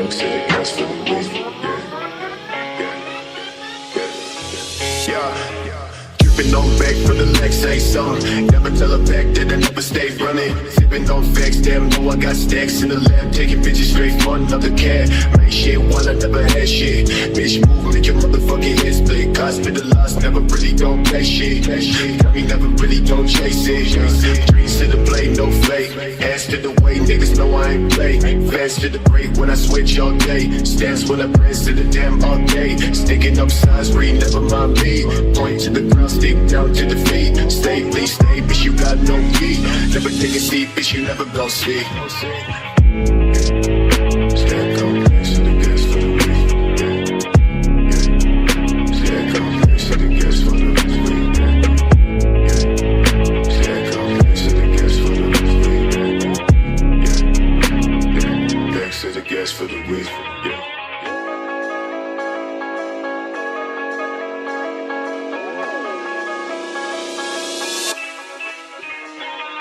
Thanks to the gas for the weed. Yeah. Dripping on back for the legs, say something. Never tell her back that I never stay running. Sipping on facts, damn, know I got stacks in the lab. Taking bitches straight for another cat. Make shit while I never had shit. Bitch, move, make your motherfucking head split. Hospitalized, never really don't pay shit. We never really don't chase it. Dreams to the blade, no flake. Ass to the way, niggas know I ain't play. Fast to the break when I switch all day. Stance when I press to the damn all day. Sticking up signs, read, never mind me. Point to the ground, stick down to the feet. Stay, please stay, bitch, you got no key. Never take a seat, bitch, you never gon' see. Stand on, thanks to the gas for the weed. Stand on, thanks to the gas for the weed. Stand on, thanks to the gas for the weed. Thanks to the gas for the weed.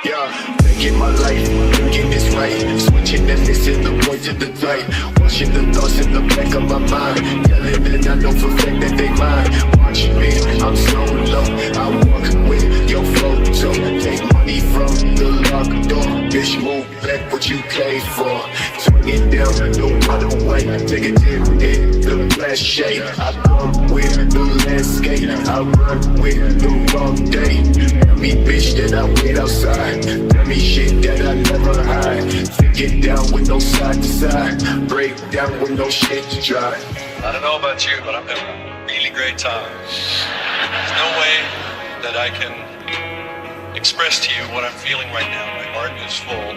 Yeah, thinking my life, thinking this right. Switching and missing the point to the right. Watching the thoughts in the back of my mind. Yelling and I know for a fact that they mine. Watch me, I'm so low. I walk with your photo. Take money from the locked door. Bitch, move back what you paid for. Turn it down, no other way. Negative in the flash shade. I come with the landscape. I run with the wrong day. Tell me bitch that I wait outside. Tell me shit that I never hide. Take it down with no side to side. Break down with no shit to try. I don't know about you, but I'm having a really great time. There's no way that I can express to you what I'm feeling right now. My heart is full.